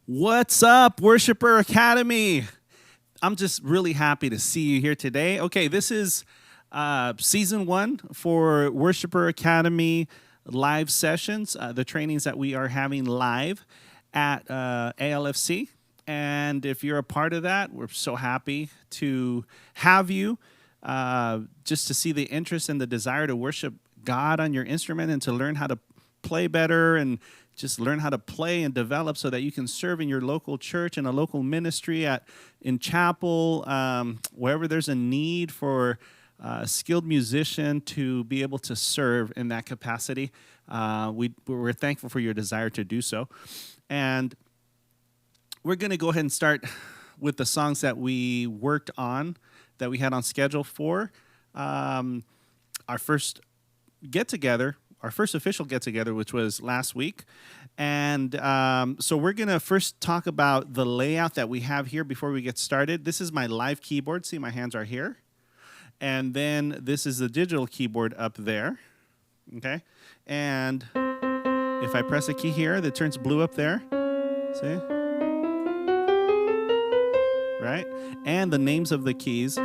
What's up, Worshiper Academy? I'm just really happy to see you here today. Okay, this is season 1 for Worshiper Academy live sessions, the trainings that we are having live at ALFC. And if you're a part of that, we're so happy to have you, just to see the interest and the desire to worship God on your instrument and to learn how to play better and just learn how to play and develop so that you can serve in your local church and a local ministry in chapel, wherever there's a need for a skilled musician to be able to serve in that capacity. We're thankful for your desire to do so. And we're going to go ahead and start with the songs that we worked on, that we had on schedule for our first get-together, our first official get-together, which was last week. And so we're going to first talk about the layout that we have here before we get started. This is my live keyboard. See, my hands are here. And then this is the digital keyboard up there. Okay? And if I press a key here, that turns blue up there. See? Right? And the names of the keys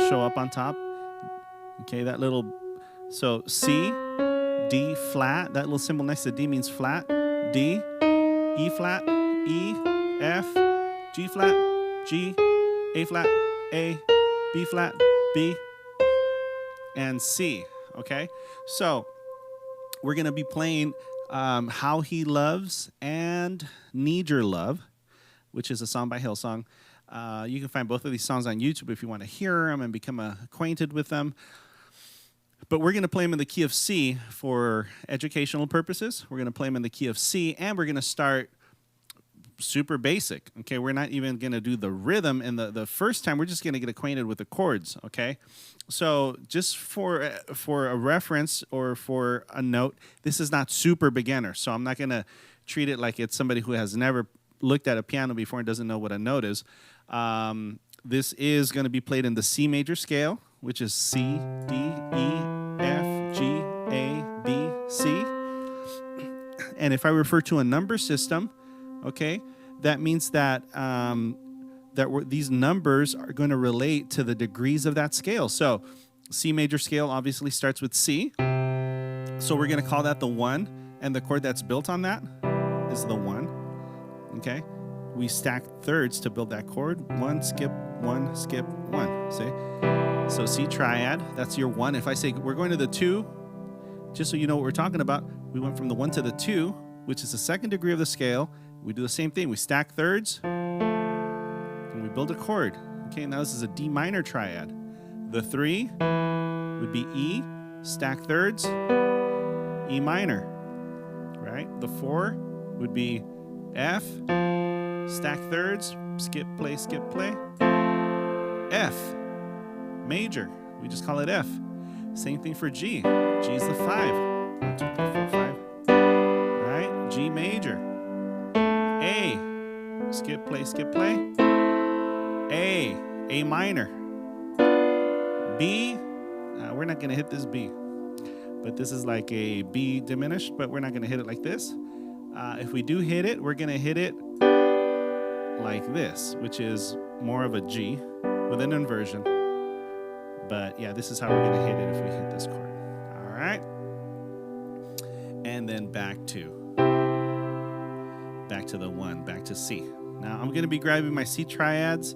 show up on top. Okay, that little, so C, D flat, that little symbol next to D means flat, D, E flat, E, F, G flat, G, A flat, A, B flat, B, and C, okay? So we're going to be playing How He Loves and Need Your Love, which is a song by Hillsong. You can find both of these songs on YouTube if you want to hear them and become acquainted with them. But we're going to play them in the key of C for educational purposes. We're going to play them in the key of C, and we're going to start super basic. Okay, we're not even going to do the rhythm in the first time. We're just going to get acquainted with the chords. Okay, so just for a reference or for a note, this is not super beginner. So I'm not going to treat it like it's somebody who has never looked at a piano before and doesn't know what a note is. This is going to be played in the C major scale, which is C, D, E, F, G, A, B, C. And if I refer to a number system, okay, that means that these numbers are going to relate to the degrees of that scale. So C major scale obviously starts with C. So we're going to call that the 1, and the chord that's built on that is the 1. Okay? We stack thirds to build that chord. 1, skip, 1, skip, 1. See? So C triad, that's your 1. If I say we're going to the 2, just so you know what we're talking about, we went from the 1 to the 2, which is the second degree of the scale. We do the same thing. We stack thirds, and we build a chord. Okay, now this is a D minor triad. The 3 would be E, stack thirds, E minor, right? The 4 would be F, stack thirds, skip, play, F, major, we just call it F. Same thing for G. G is the 5. 1, 2, 3, 4, 5. Right? G major. A, skip, play. A minor. B, we're not going to hit this B. But this is like a B diminished, but we're not going to hit it like this. If we do hit it, we're going to hit it like this, which is more of a G with an inversion. But yeah, this is how we're going to hit it if we hit this chord. All right. And then back to the 1, back to C. Now I'm going to be grabbing my C triads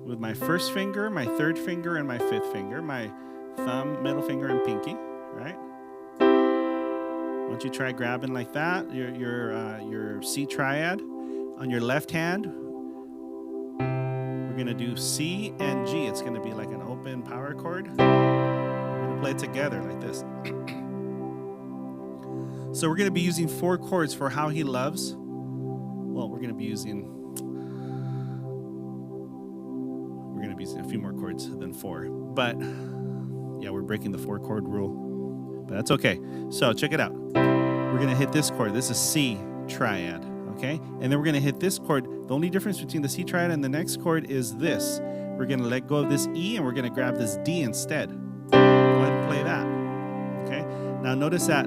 with my first finger, my third finger, and my fifth finger, my thumb, middle finger, and pinky, right? Once you try grabbing like that, your C triad, on your left hand, we're going to do C and G. It's going to be like an open power chord. We're going to play it together like this. So we're going to be using 4 chords for How He Loves. Well, we're going to be using a few more chords than 4. But yeah, we're breaking the 4 chord rule. But that's okay. So check it out. We're going to hit this chord. This is C triad, okay? And then we're going to hit this chord. The only difference between the C triad and the next chord is this. We're going to let go of this E, and we're going to grab this D instead. Go ahead and play that, okay? Now notice that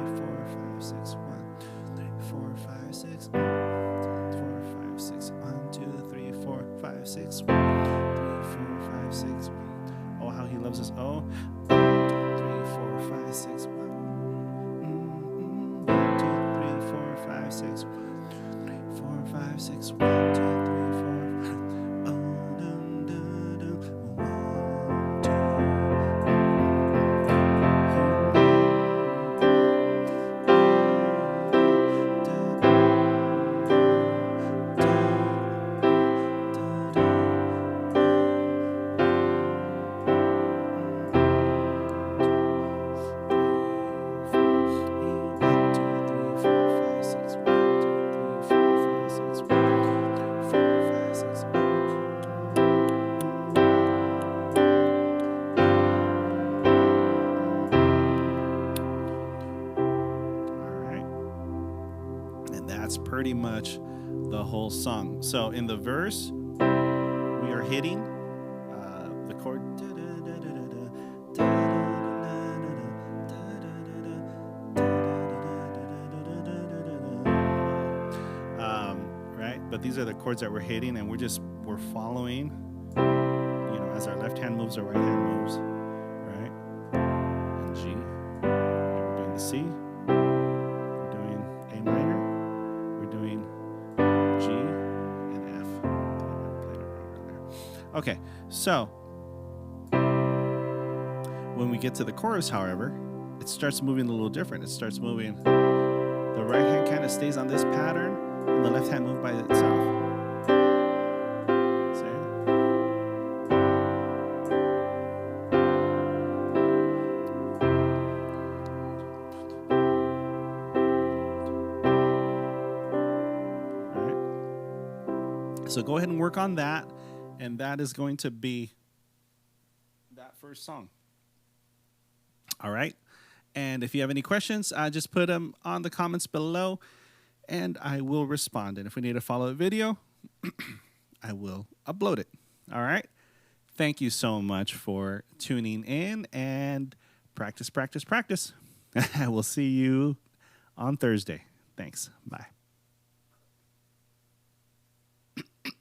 4, 5, 6, 1, 2, 3, 4, 5, 6, 4, 5, 6, 1, 2, 3, 4, 5, 6, 3, 4, 5, 6. Oh, how he loves his O. 1, 2, 3, 4, 5, 6, 1. 1, 2, 3, 4, 5, 6, 3, 4, 5, 6, 1, 2, 3, 4. Pretty much the whole song. So in the verse, we are hitting the chord, right? But these are the chords that we're hitting, and we're following, as our left hand moves, our right hand moves, right? And G, and we're doing the C. Okay, so when we get to the chorus, however, it starts moving a little different. It starts moving. The right hand kind of stays on this pattern, and the left hand moves by itself. See? All right. So go ahead and work on that. And that is going to be that first song. All right. And if you have any questions, just put them on the comments below and I will respond. And if we need a follow-up video, I will upload it. All right. Thank you so much for tuning in and practice, practice, practice. I will see you on Thursday. Thanks. Bye.